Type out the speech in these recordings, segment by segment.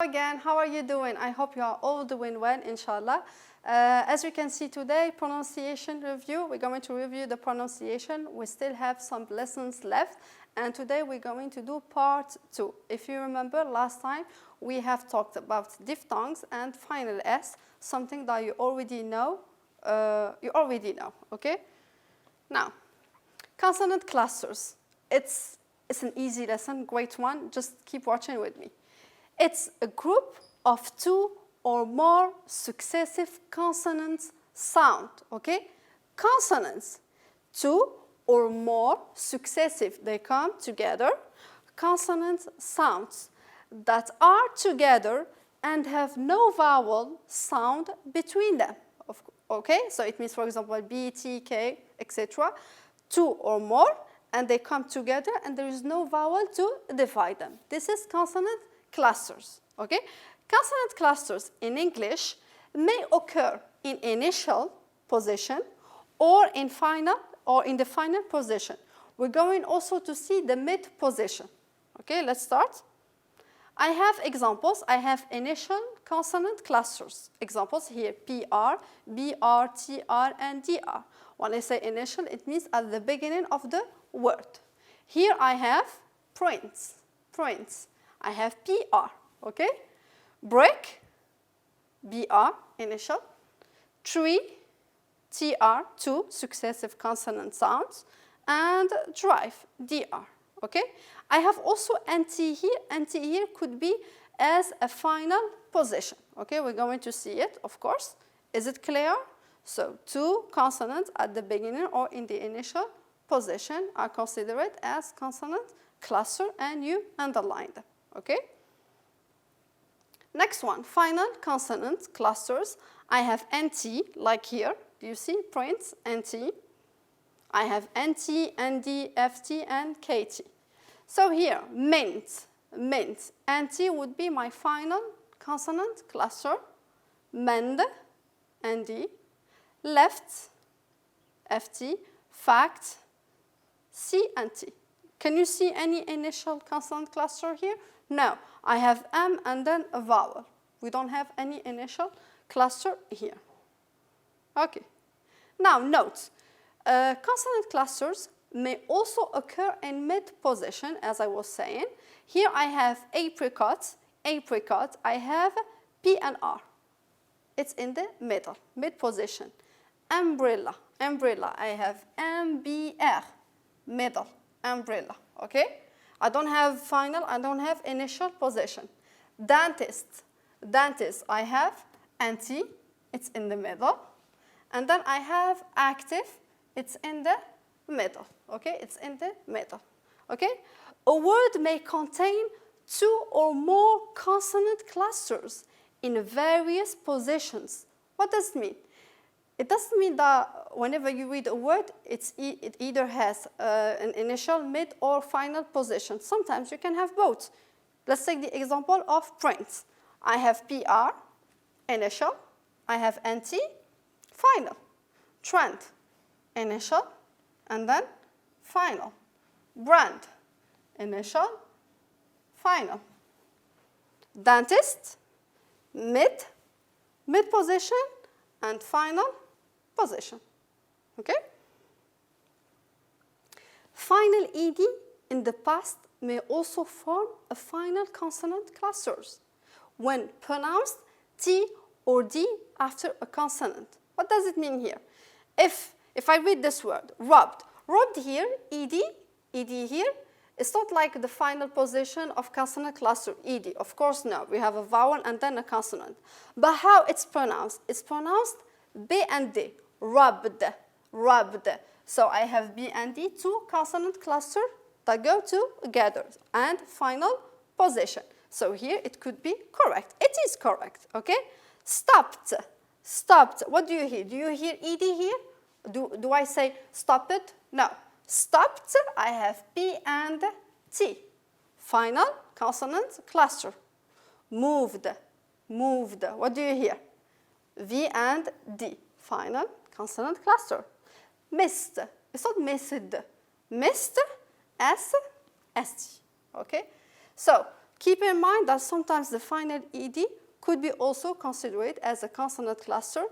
Again, how are you doing? I hope you are all doing well, inshallah. As you can see today, pronunciation review. We're going to review the pronunciation. We still have some lessons left, and today we're going to do part 2. If you remember, last time we have talked about diphthongs and final S, something that you already know. Okay? Now, consonant clusters. It's an easy lesson, great one. Just keep watching with me. It's a group of two or more successive consonants sound, okay? Consonants, two or more successive, they come together. Consonant sounds that are together and have no vowel sound between them, okay? So it means, for example, B, T, K, etc. Two or more, and they come together and there is no vowel to divide them. This is consonant clusters, okay? Consonant clusters in English may occur in initial position or in the final position. We're going also to see the mid position. Okay, let's start. I have examples. I have initial consonant clusters. Examples here, PR, BR, TR, and DR. When I say initial, it means at the beginning of the word. Here I have prints. I have PR, okay? Break, BR, initial. Tree, TR, two successive consonant sounds. And drive, DR, okay? I have also NT here. NT here could be as a final position, okay? We're going to see it, of course. Is it clear? So two consonants at the beginning or in the initial position are considered as consonant cluster, and you underline them. Okay? Next one, final consonant clusters. I have NT, like here. Do you see? Prints, NT. I have NT, ND, FT, and KT. So here, mint. NT would be my final consonant cluster. Mend, ND. Left, FT. Fact, C and T. Can you see any initial consonant cluster here? No, I have M and then a vowel. We don't have any initial cluster here. Okay. Now note, consonant clusters may also occur in mid position, as I was saying. Here I have apricot. I have P and R. It's in the middle, mid position. Umbrella. I have MBR, middle. Umbrella, okay? I don't have final, I don't have initial position. Dentist, I have NT, it's in the middle. And then I have active, it's in the middle, okay? It's in the middle, okay? A word may contain two or more consonant clusters in various positions. What does it mean? It doesn't mean that whenever you read a word, it either has an initial, mid, or final position. Sometimes you can have both. Let's take the example of print. I have PR, initial. I have NT, final. Trend, initial, and then final. Brand, initial, final. Dentist, mid position, and final position, okay? Final ED in the past may also form a final consonant clusters when pronounced T or D after a consonant. What does it mean here? If I read this word, robbed here, ED here, it's not like the final position of consonant cluster, ED. Of course, no. We have a vowel and then a consonant. But how it's pronounced? It's pronounced B and D. Rubbed. So I have B and D, two consonant cluster that go together, and final position. So here it could be correct. It is correct, okay? Stopped. What do you hear? Do you hear ED here? Do I say stop it? No. Stopped, I have P and T. Final consonant cluster. Moved. What do you hear? V and D. Final consonant cluster. Missed. It's not missed. Missed, S, ST. Okay? So, Keep in mind that sometimes the final ed could be also considered as a consonant cluster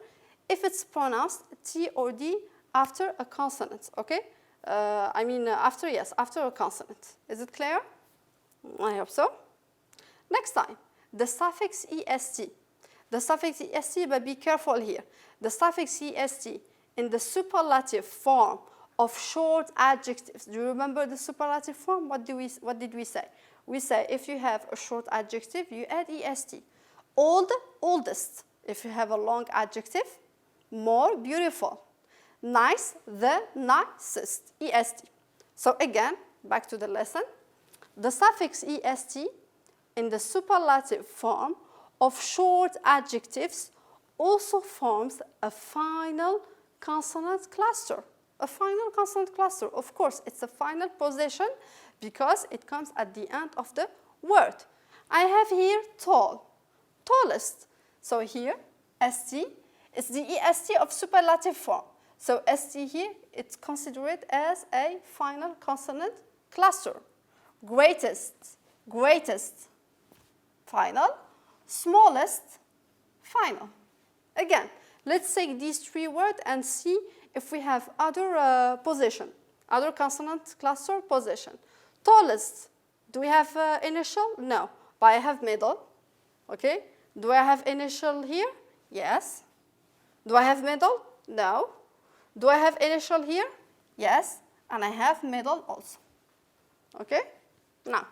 if it's pronounced T or D after a consonant, okay? After a consonant. Is it clear? I hope so. Next time, the suffix est. The suffix est, but be careful here. The suffix est in the superlative form of short adjectives. Do you remember the superlative form? What did we say? We say if you have a short adjective, you add est. Old, oldest. If you have a long adjective, more, beautiful. Nice, the nicest, est. So again, back to the lesson. The suffix est in the superlative form of short adjectives also forms a final consonant cluster. A final consonant cluster, of course, it's a final position because it comes at the end of the word. I have here tall, tallest. So here, st is the est of superlative form. So st here, it's considered as a final consonant cluster. Greatest, greatest, final. Smallest, final. Again, let's take these three words and see if we have other position, other consonant cluster position. Tallest, do we have initial? No, but I have middle, okay? Do I have initial here? Yes. Do I have middle? No. Do I have initial here? Yes, and I have middle also, okay? Now,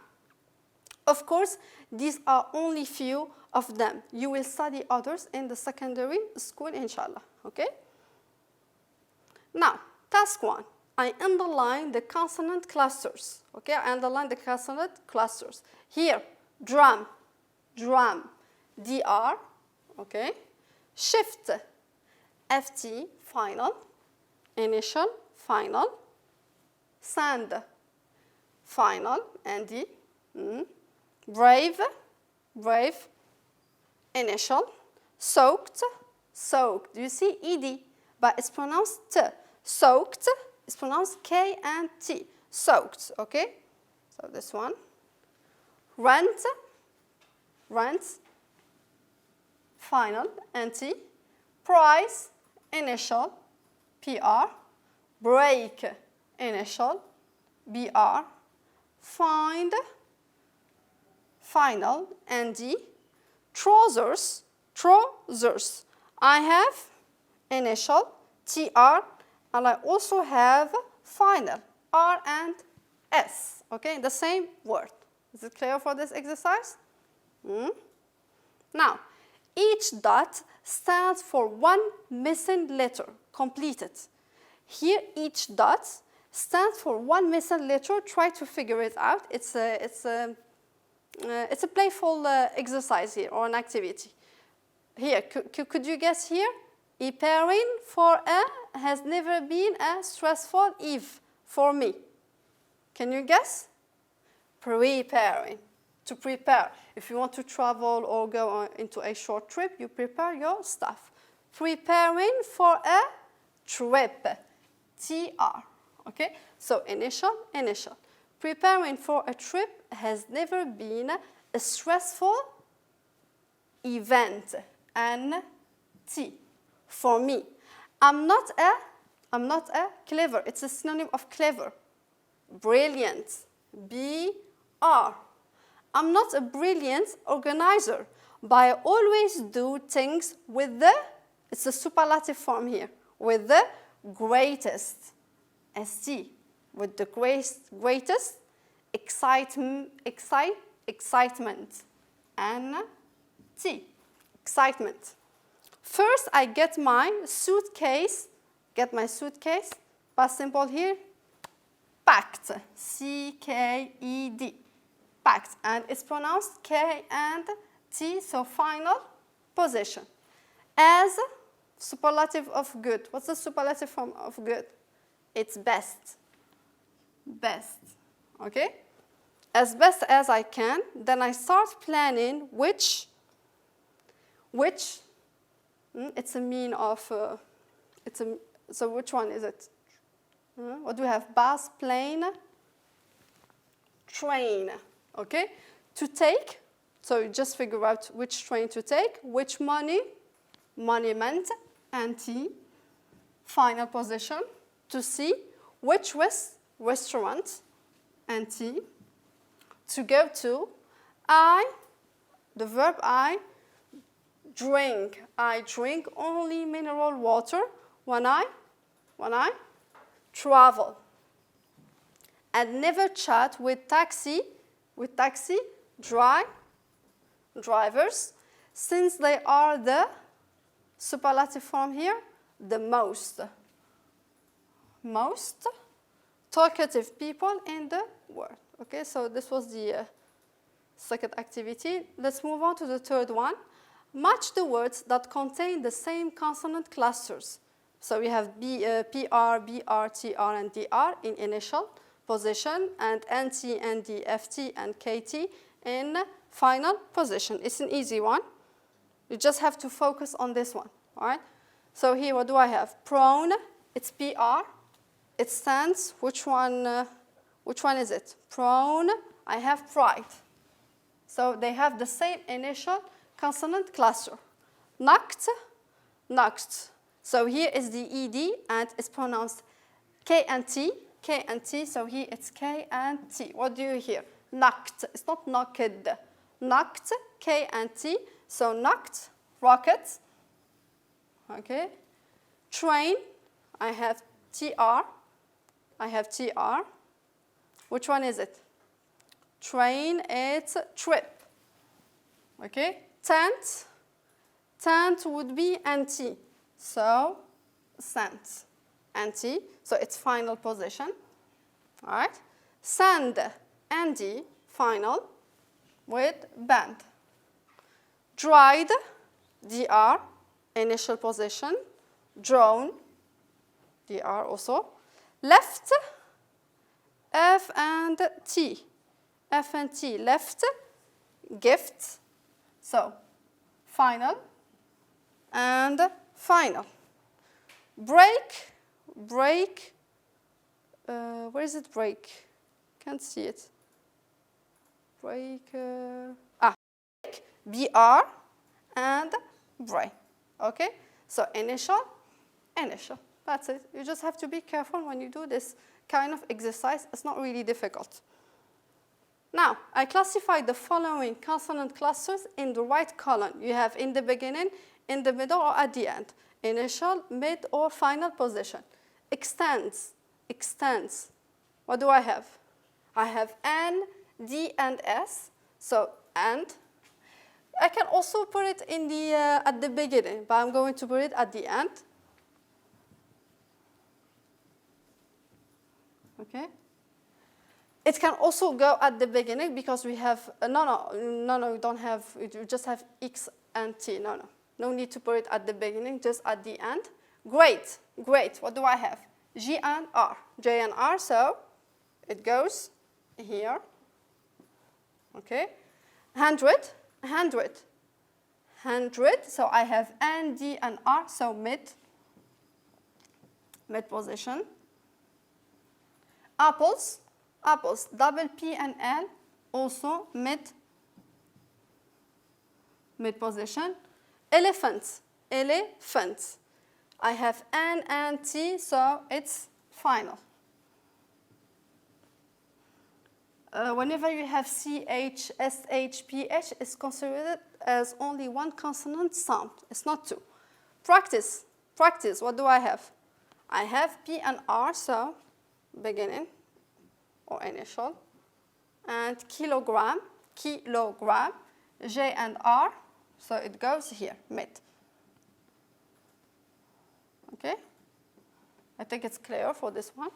of course, these are only few of them. You will study others in the secondary school, inshallah, okay? Now, task 1. I underline the consonant clusters, okay? I underline the consonant clusters. Here, drum, drum, dr, okay? Shift, ft, final, initial, final, sand, final, nd, brave, brave, initial, soaked, soaked. Do you see ed? But it's pronounced t. Soaked is pronounced k and t. Soaked, okay? So this one. Rent, rent, final, nt. Price, initial, pr. Break, initial, br. Find, final, nd. Trousers, trousers. I have initial, tr, and I also have final, r and s, okay, the same word. Is it clear for this exercise? Now, each dot stands for one missing letter, completed. Here, each dot stands for one missing letter. Try to figure it out. It's a playful exercise here, or an activity. Here, could you guess here? Preparing for a has never been a stressful eve for me. Can you guess? Preparing, to prepare. If you want to travel or go into a short trip, you prepare your stuff. Preparing for a trip, tr, okay? So initial, initial. Preparing for a trip has never been a stressful event, nt, for me. I'm not a clever. It's a synonym of clever. Brilliant, br. I'm not a brilliant organizer, but I always do things with the, it's a superlative form here, with the greatest, st, with the greatest excitement, nt, excitement. First, I get my suitcase, past simple here, packed, c-k-e-d, packed, and it's pronounced k and t, so final position. As superlative of good. What's the superlative form of good? It's best, best, okay? As best as I can, then I start planning which it's a mean of, so which one is it? What do we have? Bus, plane, train, okay? To take, so you just figure out which train to take, which money, monument, anti, final position. To see, which restaurant, anti. To go to, I, the verb I, drink. I drink only mineral water when I travel. And never chat with taxi drivers, since they are the superlative form here, the most talkative people in the world. Okay, so this was the second activity. Let's move on to the third one. Match the words that contain the same consonant clusters. So we have PR, BR, TR, and DR in initial position, and NT, ND, FT, and KT in final position. It's an easy one. You just have to focus on this one, all right? So here, what do I have? Prone, it's PR. It stands, which one is it? Prone, I have pride. So they have the same initial consonant cluster. Nacht, nacht. So here is the ED, and it's pronounced K and T, so here it's K and T. What do you hear? Nacht, it's not knocked. Nacht, K and T, so nacht, rocket. Okay. Train, I have TR. Which one is it? Train, it's trip. Okay. Tent would be NT. So, scent, NT. So it's final position. All right. Sand, ND, final, with band. Dried, DR, initial position. Drone, DR also. Left, F and T. Left, gift. So, final and final. Break, where is it break? Can't see it. Break, BR and break. Okay? So initial. That's it. You just have to be careful when you do this kind of exercise. It's not really difficult. Now, I classified the following consonant clusters in the right column. You have in the beginning, in the middle, or at the end. Initial, mid, or final position. Extends. What do I have? I have N, D, and S. So, and. I can also put it in the at the beginning, but I'm going to put it at the end. Okay. It can also go at the beginning because we have, no, we don't have, we just have X and T, no need to put it at the beginning, just at the end. Great, what do I have? J and R, so it goes here, okay. 100, so I have N, D, and R, so mid position. Apples, double P and L, also mid position. Elephants, I have N and T, so it's final. Whenever you have CH, SH, PH, it's considered as only one consonant sound. It's not two. Practice, what do I have? I have P and R, so beginning or initial. And kilogram, J and R, so it goes here, mid. Okay? I think it's clear for this one.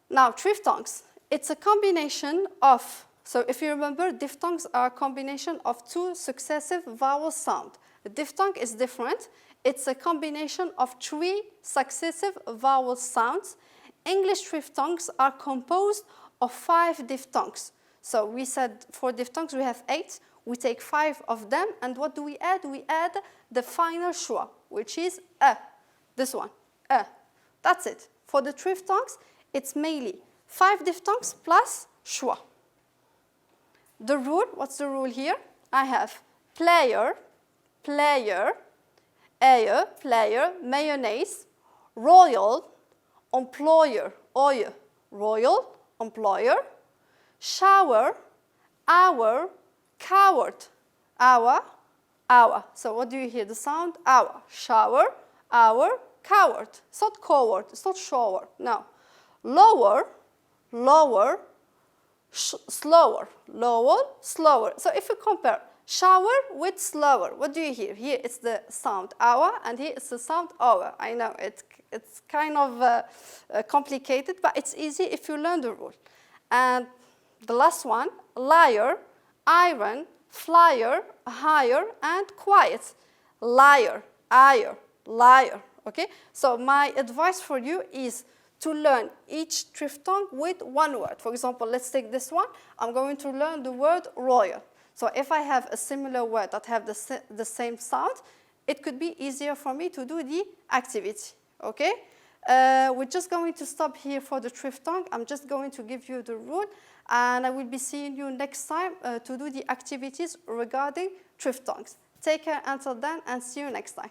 Now, triphthongs. It's a combination of, so if you remember, diphthongs are a combination of two successive vowel sounds. The diphthong is different. It's a combination of three successive vowel sounds. English triphthongs are composed of 5 diphthongs. So we said for diphthongs we have 8. We take 5 of them, and what do we add? We add the final schwa, which is a. This one, a. That's it. For the triphthongs, it's mainly 5 diphthongs plus schwa. the rule, what's the rule here? I have player, player, air, player, mayonnaise, royal, employer, oil, royal, employer, shower, hour, coward, hour, hour. So what do you hear? The sound hour, shower, hour, coward. It's not coward, it's not shower, no. Lower, lower, slower, lower, slower. So if you compare shower with slower, what do you hear? Here it's the sound hour and here it's the sound hour. I know it's kind of complicated, but it's easy if you learn the rule. And the last one, liar, iron, flyer, higher, and quiet. Liar, higher, liar. Okay? So my advice for you is to learn each triphthong with one word. For example, let's take this one. I'm going to learn the word royal. So if I have a similar word that have the same sound, it could be easier for me to do the activity. Okay? We're just going to stop here for the triphthong. I'm just going to give you the rule, and I will be seeing you next time to do the activities regarding triphthongs. Take care until then, and see you next time.